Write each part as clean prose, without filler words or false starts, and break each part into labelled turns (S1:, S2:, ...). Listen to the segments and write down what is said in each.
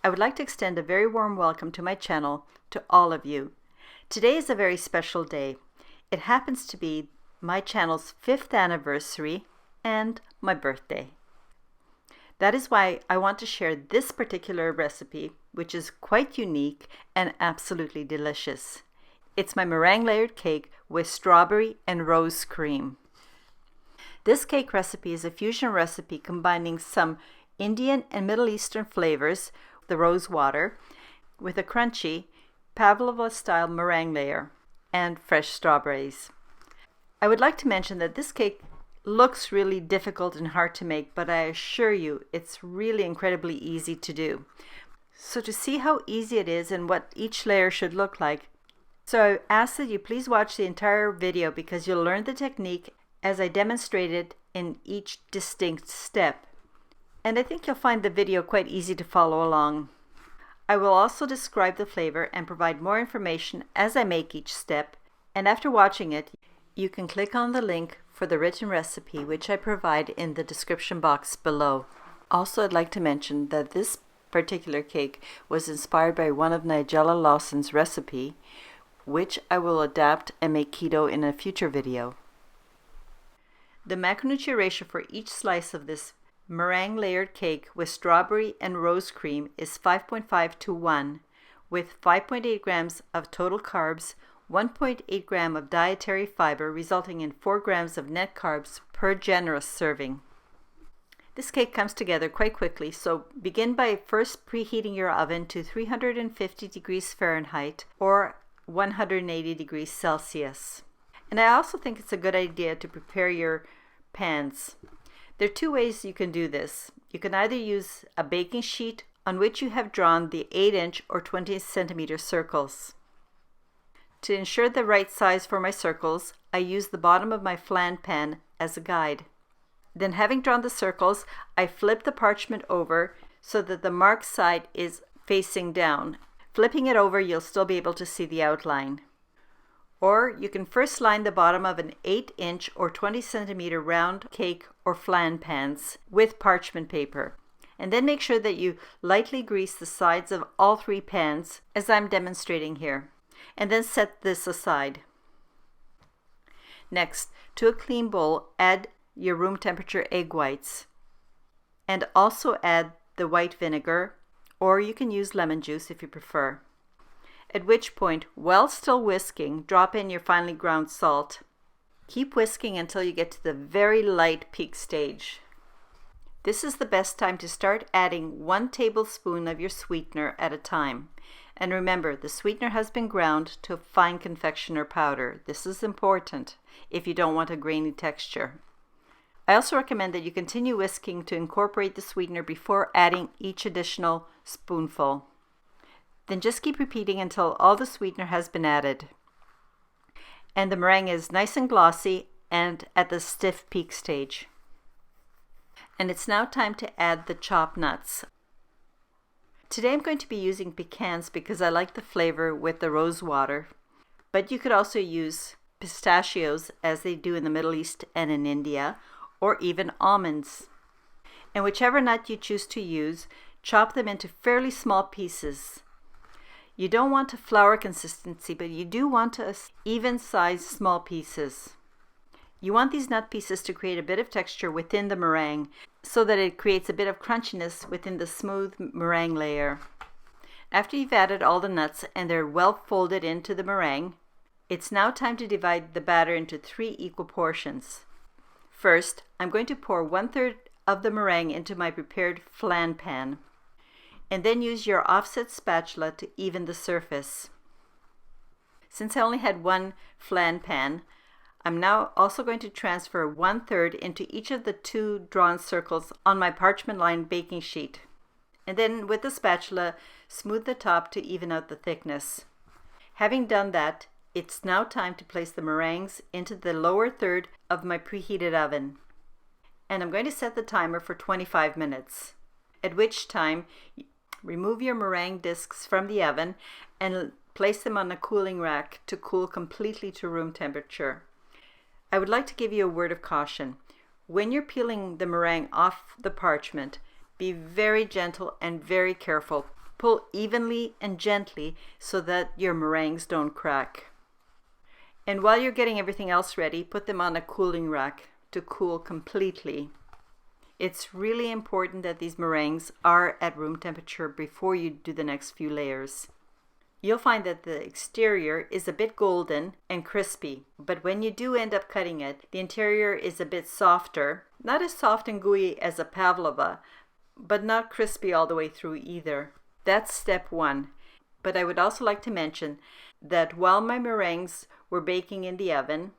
S1: I would like to extend a very warm welcome to my channel to all of you. Today is a very special day. It happens to be my channel's 5th anniversary and my birthday. That is why I want to share this particular recipe, which is quite unique and absolutely delicious. It's my meringue layered cake with strawberry and rose cream. This cake recipe is a fusion recipe combining some Indian and Middle Eastern flavors, the rose water, with a crunchy pavlova style meringue layer and fresh strawberries. I would like to mention that this cake looks really difficult and hard to make, but I assure you it's really incredibly easy to do. So to see how easy it is and what each layer should look like, so I ask that you please watch the entire video because you'll learn the technique as I demonstrated in each distinct step. And I think you'll find the video quite easy to follow along. I will also describe the flavor and provide more information as I make each step, and after watching it, you can click on the link for the written recipe which I provide in the description box below. Also, I'd like to mention that this particular cake was inspired by one of Nigella Lawson's recipe, which I will adapt and make keto in a future video. The macronutrient ratio for each slice of this meringue layered cake with strawberry and rose cream is 5.5 to 1, with 5.8 grams of total carbs, 1.8 gram of dietary fiber, resulting in 4 grams of net carbs per generous serving. This cake comes together quite quickly, so begin by first preheating your oven to 350 degrees Fahrenheit or 180 degrees Celsius. And I also think it's a good idea to prepare your pans. There are two ways you can do this. You can either use a baking sheet on which you have drawn the 8-inch or 20 centimeter circles. To ensure the right size for my circles, I use the bottom of my flan pan as a guide. Then, having drawn the circles, I flip the parchment over so that the marked side is facing down. Flipping it over, you'll still be able to see the outline. Or you can first line the bottom of an 8-inch or 20 centimeter round cake or flan pans with parchment paper. And then make sure that you lightly grease the sides of all 3 pans as I'm demonstrating here. And then set this aside. Next, to a clean bowl, add your room temperature egg whites. And also add the white vinegar, or you can use lemon juice if you prefer. At which point, while still whisking, drop in your finely ground salt. Keep whisking until you get to the very light peak stage. This is the best time to start adding 1 tablespoon of your sweetener at a time. And remember, the sweetener has been ground to a fine confectioner powder. This is important if you don't want a grainy texture. I also recommend that you continue whisking to incorporate the sweetener before adding each additional spoonful. Then just keep repeating until all the sweetener has been added. And the meringue is nice and glossy and at the stiff peak stage. And it's now time to add the chopped nuts. Today I'm going to be using pecans because I like the flavor with the rose water, but you could also use pistachios as they do in the Middle East and in India, or even almonds. And whichever nut you choose to use, chop them into fairly small pieces. You don't want a flour consistency, but you do want even-sized small pieces. You want these nut pieces to create a bit of texture within the meringue so that it creates a bit of crunchiness within the smooth meringue layer. After you've added all the nuts and they're well folded into the meringue, it's now time to divide the batter into 3 equal portions. First, I'm going to pour 1/3 of the meringue into my prepared flan pan, and then use your offset spatula to even the surface. Since I only had 1 flan pan, I'm now also going to transfer 1/3 into each of the 2 drawn circles on my parchment-lined baking sheet. And then with the spatula, smooth the top to even out the thickness. Having done that, it's now time to place the meringues into the lower third of my preheated oven. And I'm going to set the timer for 25 minutes, at which time remove your meringue discs from the oven and place them on a cooling rack to cool completely to room temperature. I would like to give you a word of caution. When you're peeling the meringue off the parchment, be very gentle and very careful. Pull evenly and gently so that your meringues don't crack. And while you're getting everything else ready, put them on a cooling rack to cool completely. It's really important that these meringues are at room temperature before you do the next few layers. You'll find that the exterior is a bit golden and crispy, but when you do end up cutting it, the interior is a bit softer, not as soft and gooey as a pavlova, but not crispy all the way through either. That's step one. But I would also like to mention that while my meringues were baking in the oven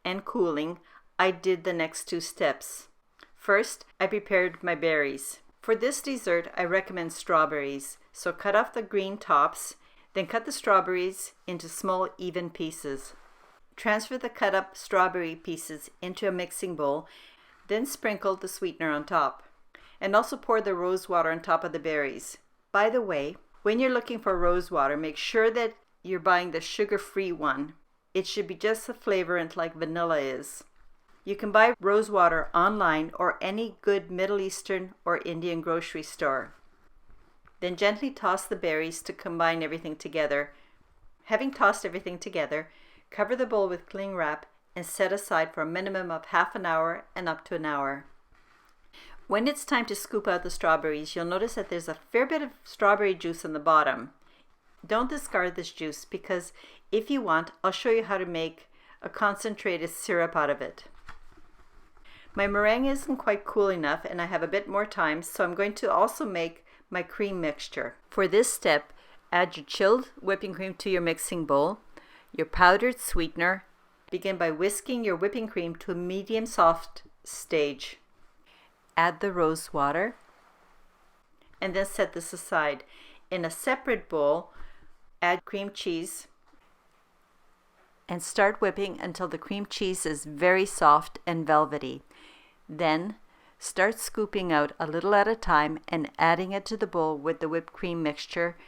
S1: and cooling, I did the next two steps. First, I prepared my berries. For this dessert, I recommend strawberries. So cut off the green tops, then cut the strawberries into small, even pieces. Transfer the cut up strawberry pieces into a mixing bowl, then sprinkle the sweetener on top. And also pour the rose water on top of the berries. By the way, when you're looking for rose water, make sure that you're buying the sugar-free one. It should be just the flavorant like vanilla is. You can buy rose water online or any good Middle Eastern or Indian grocery store. Then gently toss the berries to combine everything together. Having tossed everything together, cover the bowl with cling wrap and set aside for a minimum of half an hour and up to an hour. When it's time to scoop out the strawberries, you'll notice that there's a fair bit of strawberry juice on the bottom. Don't discard this juice because if you want, I'll show you how to make a concentrated syrup out of it. My meringue isn't quite cool enough and I have a bit more time, so I'm going to also make my cream mixture. For this step, add your chilled whipping cream to your mixing bowl, your powdered sweetener. Begin by whisking your whipping cream to a medium soft stage. Add the rose water and then set this aside. In a separate bowl, add cream cheese and start whipping until the cream cheese is very soft and velvety. Then start scooping out a little at a time and adding it to the bowl with the whipped cream mixture,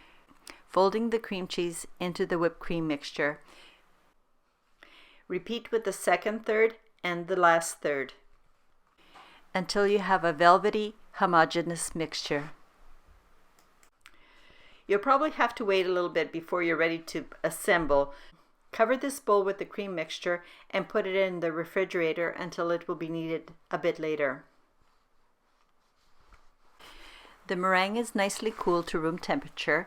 S1: folding the cream cheese into the whipped cream mixture. Repeat with the second third and the last third until you have a velvety, homogeneous mixture. You'll probably have to wait a little bit before you're ready to assemble. Cover this bowl with the cream mixture and put it in the refrigerator until it will be needed a bit later. The meringue is nicely cooled to room temperature,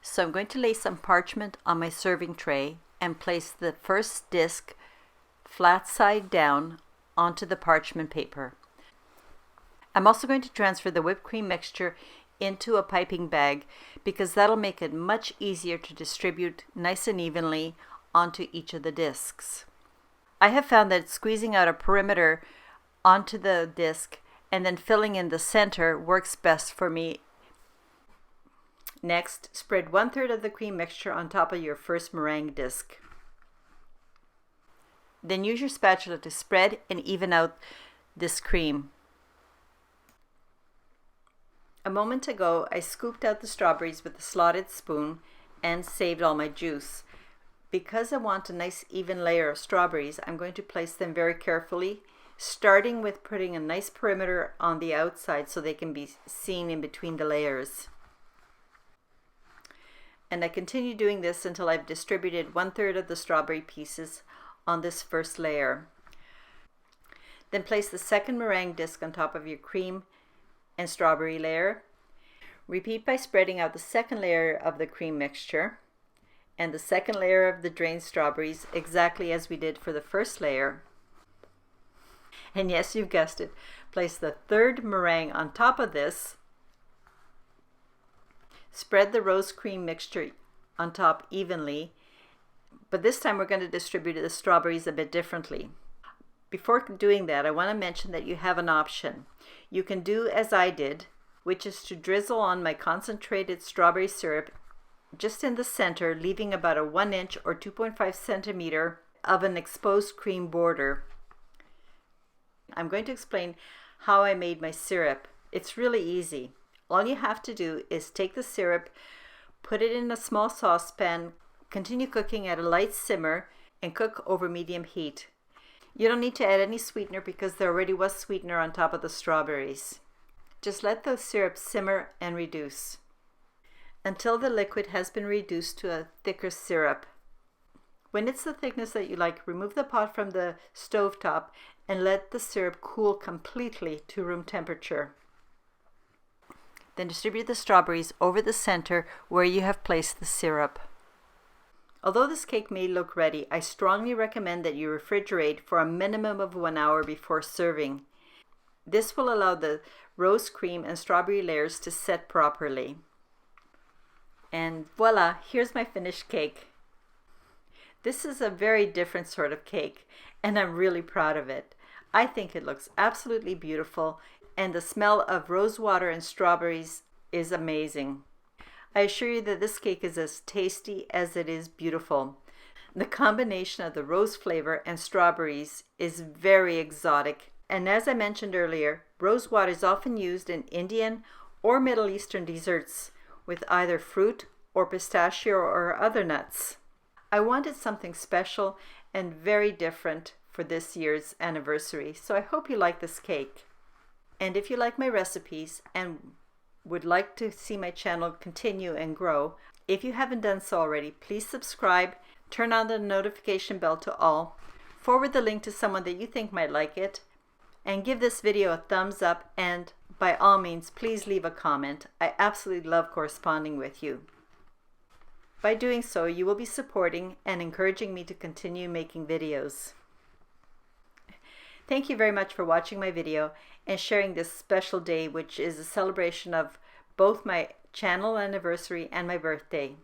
S1: so I'm going to lay some parchment on my serving tray and place the first disc flat side down onto the parchment paper. I'm also going to transfer the whipped cream mixture into a piping bag because that'll make it much easier to distribute nice and evenly onto each of the discs. I have found that squeezing out a perimeter onto the disc and then filling in the center works best for me. Next, spread 1/3 of the cream mixture on top of your first meringue disc. Then use your spatula to spread and even out this cream. A moment ago, I scooped out the strawberries with a slotted spoon and saved all my juice. Because I want a nice even layer of strawberries, I'm going to place them very carefully, starting with putting a nice perimeter on the outside so they can be seen in between the layers. And I continue doing this until I've distributed 1/3 of the strawberry pieces on this first layer. Then place the second meringue disc on top of your cream and strawberry layer. Repeat by spreading out the second layer of the cream mixture and the second layer of the drained strawberries exactly as we did for the first layer. And yes, you've guessed it, place the third meringue on top of this. Spread the rose cream mixture on top evenly, but this time we're going to distribute the strawberries a bit differently. Before doing that, I want to mention that you have an option. You can do as I did, which is to drizzle on my concentrated strawberry syrup just in the center, leaving about a 1 inch or 2.5 centimeter of an exposed cream border. I'm going to explain how I made my syrup. It's really easy. All you have to do is take the syrup, put it in a small saucepan, continue cooking at a light simmer, and cook over medium heat. You don't need to add any sweetener because there already was sweetener on top of the strawberries. Just let the syrup simmer and reduce. until the liquid has been reduced to a thicker syrup. When it's the thickness that you like, remove the pot from the stove top and let the syrup cool completely to room temperature. Then distribute the strawberries over the center where you have placed the syrup. Although this cake may look ready, I strongly recommend that you refrigerate for a minimum of 1 hour before serving. This will allow the rose cream and strawberry layers to set properly. And voila, here's my finished cake. This is a very different sort of cake, and I'm really proud of it. I think it looks absolutely beautiful, and the smell of rose water and strawberries is amazing. I assure you that this cake is as tasty as it is beautiful. The combination of the rose flavor and strawberries is very exotic, and as I mentioned earlier, rose water is often used in Indian or Middle Eastern desserts with either fruit or pistachio or other nuts. I wanted something special and very different for this year's anniversary, so I hope you like this cake. And if you like my recipes and would like to see my channel continue and grow, if you haven't done so already, please subscribe, turn on the notification bell to all, forward the link to someone that you think might like it, and give this video a thumbs up, and by all means, please leave a comment. I absolutely love corresponding with you. By doing so, you will be supporting and encouraging me to continue making videos. Thank you very much for watching my video and sharing this special day, which is a celebration of both my channel anniversary and my birthday.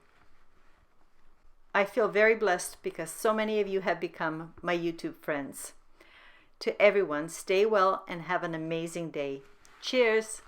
S1: I feel very blessed because so many of you have become my YouTube friends. To everyone, stay well and have an amazing day. Cheers!